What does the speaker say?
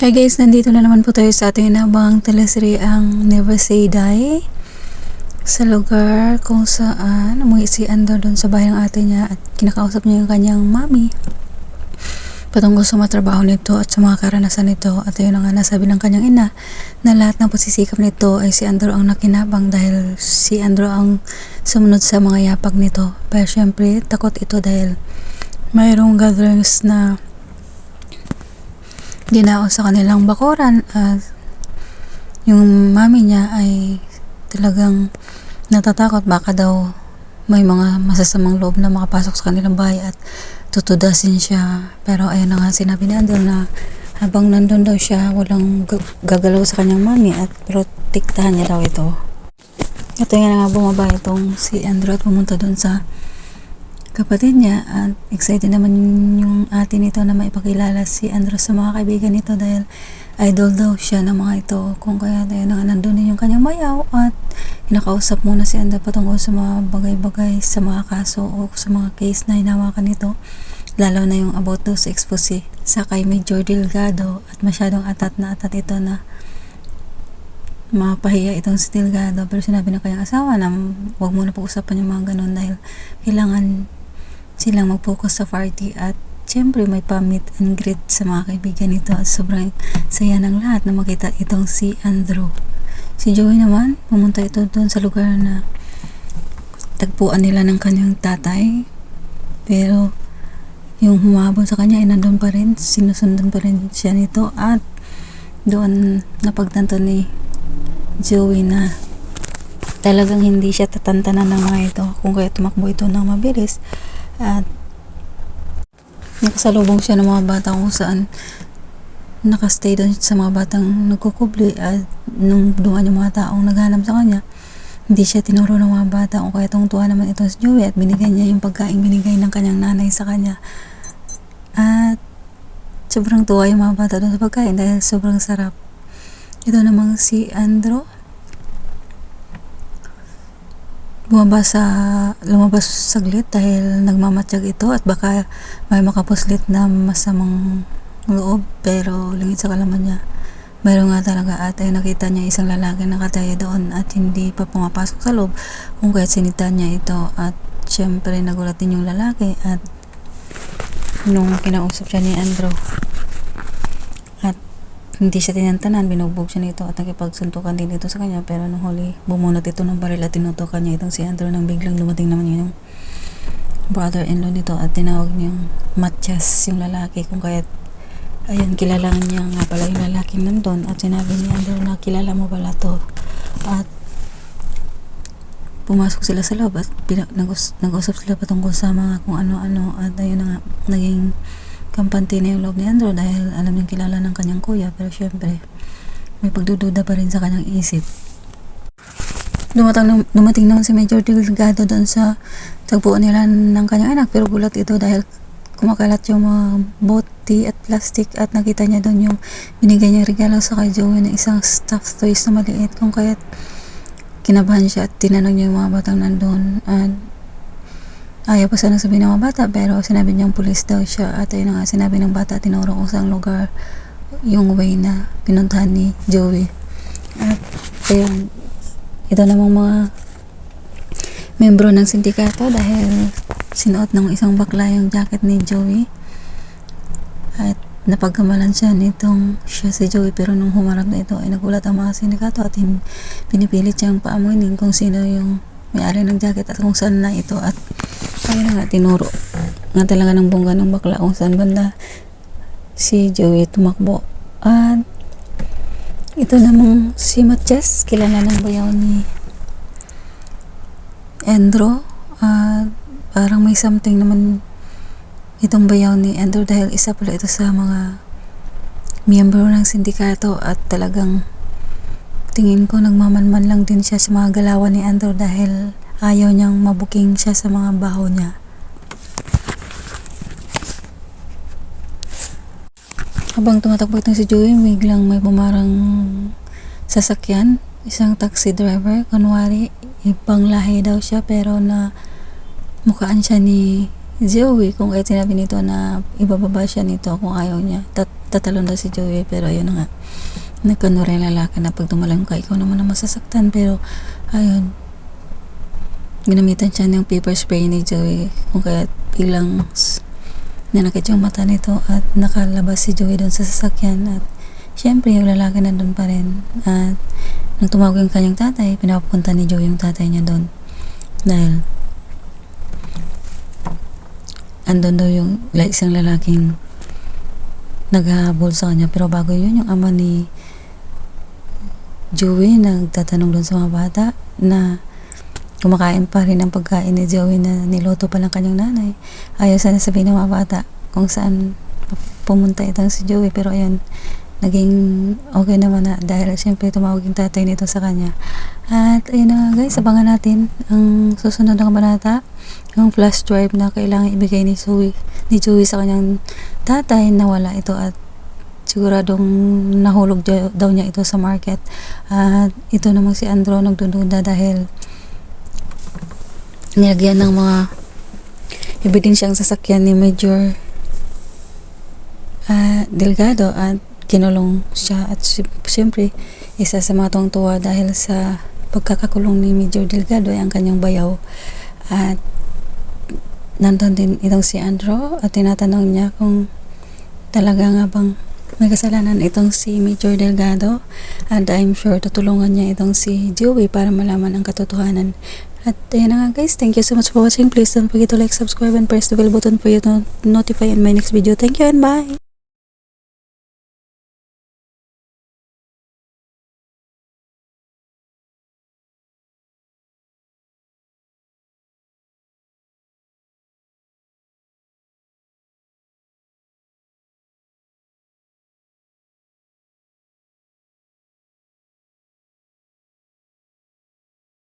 Hi guys, nandito na naman po tayo sa ating inabangang teleserye ang Never Say Die, sa lugar kung saan umuwi si Andor doon sa bahay ng ate niya at kinakausap niya yung kanyang mami patungkol sa mga trabaho nito at sa mga karanasan nito. At ayun na nga, nasabi ng kanyang ina na lahat ng pasisikap nito ay si Andor ang nakinabang dahil si Andor ang sumunod sa mga yapak nito. Pero syempre takot ito dahil mayroong gatherings na dinao sa kanilang bakuran at yung mami niya ay talagang natatakot baka daw may mga masasamang loob na makapasok sa kanilang bahay at tutudasin siya. Pero ayun na nga, sinabi ni Andor na habang nandun daw siya walang gagalaw sa kanyang mami at protektahan niya daw ito. Ito nga nga, bumaba itong si Andor at pumunta dun sa kapatid niya at excited naman yung ate nito na maipakilala si Andor sa mga kaibigan nito dahil idol daw siya ng mga ito. Kung kaya tayo na nandun din yung kanyang mayaw at inakausap muna si Andor patungkol sa mga bagay-bagay sa mga kaso o sa mga case na hinawakan nito, lalo na yung about daw sa expose sa kay Major Delgado at masyadong atat na atat ito na mapahiya itong si Delgado. Pero sinabi ng kanyang asawa na huwag muna pag-usapan yung mga ganun dahil kailangan silang mag-focus sa party at syempre may pa-meet and greet sa mga kaibigan nito at sobrang saya ng lahat na makita itong si Andrew. Si Joey naman, pumunta ito doon sa lugar na tagpuan nila ng kanyang tatay, pero yung humabol sa kanya ay nandun pa rin, sinusundan pa rin siya nito at doon napagtanto ni Joey na talagang hindi siya tatantanan ng mga ito kung kaya tumakbo ito ng mabilis at nakasalubong siya ng mga bata kung saan nakastay doon sa mga batang nagkukubli at nung dumaan yung mga taong naghanap sa kanya, hindi siya tinuro ng mga bata kung kaya tungtuwa naman ito si Joey at binigay niya yung pagkain binigay ng kanyang nanay sa kanya at sobrang tuwa yung mga bata doon sa pagkain dahil sobrang sarap. Ito namang si Andrew lumabas saglit dahil nagmamatsyag ito at baka may makapuslit na masamang loob, pero lingid sa kalaman niya mayroon nga talaga at ay nakita niya isang lalaki na nakataya doon at hindi pa pumapasok sa loob kung kaya sinita niya ito at syempre nagulat din yung lalaki at nung kinausap siya ni Andrew at hindi siya tinantanan, binugbog siya nito at nakipagsuntukan din dito sa kanya, pero nung huli bumunot ito ng baril at tinutukan niya itong si Andrew nang biglang dumating naman yung brother-in-law nito at tinawag niyang Matias yung lalaki kung kaya ayun, kilalaan niya nga pala yung lalaking nandun at sinabi ni Andrew na kilala mo pala to at pumasok sila sa loob at nag-usap sila patungkol sa mga kung ano-ano at ayun na nga, naging kampante na yung loob ni Andrew dahil alam niyang kilala ng kanyang kuya, pero syempre may pagdududa pa rin sa kanyang isip. Dumating naman si Major Delgado doon sa tagpuan nila ng kanyang anak, pero gulat ito dahil kumakalat yung mga bote at plastic at nakita niya doon yung binigay niyang regalo sa kay Joey na isang stuffed toys na maliit, kung kaya kinabahan siya at tinanong niya yung mga batang nandun at ayaw pa sana sabihin ng mga bata, pero sinabi niyang pulis daw siya at ayun na nga, sinabi ng bata, tinuro kung saan lugar yung way na pinuntahan ni Joey. At ayun, ito namang mga membro ng sindikato dahil sinuot ng isang bakla yung jacket ni Joey at napagkamalan siya nitong siya si Joey, pero nung humarap na ito ay nagulat ang mga sindikato at pinipilit siyang paamunin kung sino yung may-ari ng jacket at kung saan na ito at ayun na nga, tinuro nga talaga ng bongga ng bakla kung saan banda si Joey tumakbo. At ito namang si Matias, kilala ng bayaw ni Andrew at parang may something naman itong bayaw ni Andrew dahil isa pala ito sa mga miyembro ng sindikato at talagang tingin ko nagmamanman lang din siya sa mga galawan ni Andrew dahil ayaw niyang mabuking siya sa mga baho niya. Habang tumatakbo itong si Joey, biglang may bumarang sasakyan, isang taxi driver, kunwari ibang lahi daw siya pero na mukaan siya ni Joey, kung kaya sinabi nito na ibababa siya nito kung ayaw niya. tatalon daw si Joey, pero ayun na nga, nagkunwari yung lalaki na pag tumalon ka, ikaw naman ang masasaktan. Pero ayun, ginamitan siya ng paper spray ni Joey, kung kaya biglang nanakit yung mata nito at nakalabas si Joey doon sa sasakyan. At syempre yung lalaki nandun pa rin, at nang tumawag yung kanyang tatay, pinapunta ni Joey yung tatay niya doon dahil andun daw yung isang lalaking naghahabol sa kanya. Pero bago yun, yung ama ni Joey nagtatanong doon sa mga bata na kumakain pa rin ang pagkain ni Joey na niluto pa ng kanyang nanay. Ayaw sana sabihin ng mga bata kung saan pumunta itong si Joey, pero ayun, naging okay naman na dahil syempre tumawag yung tatay nito sa kanya. At ayun na guys, abangan natin ang susunod na kabanata, yung flash drive na kailangan ibigay ni Joey sa kanyang tatay, nawala ito at siguradong nahulog daw niya ito sa market. At ito namang si Andrew nagdududa dahil nilagyan ng mga ebidensyang sasakyan ni Major Delgado at kinulong siya. At siyempre isa sa mga tuwang-tuwa dahil sa pagkakakulong ni Major Delgado ay ang kanyang bayaw. At nandun din itong si Andrew at tinatanong niya kung talaga nga bang may kasalanan itong si Major Delgado, and I'm sure tutulungan niya itong si Joey para malaman ang katotohanan. At ayun na nga guys, thank you so much for watching. Please don't forget to like, subscribe, and press the bell button for you to notify in my next video. Thank you and bye!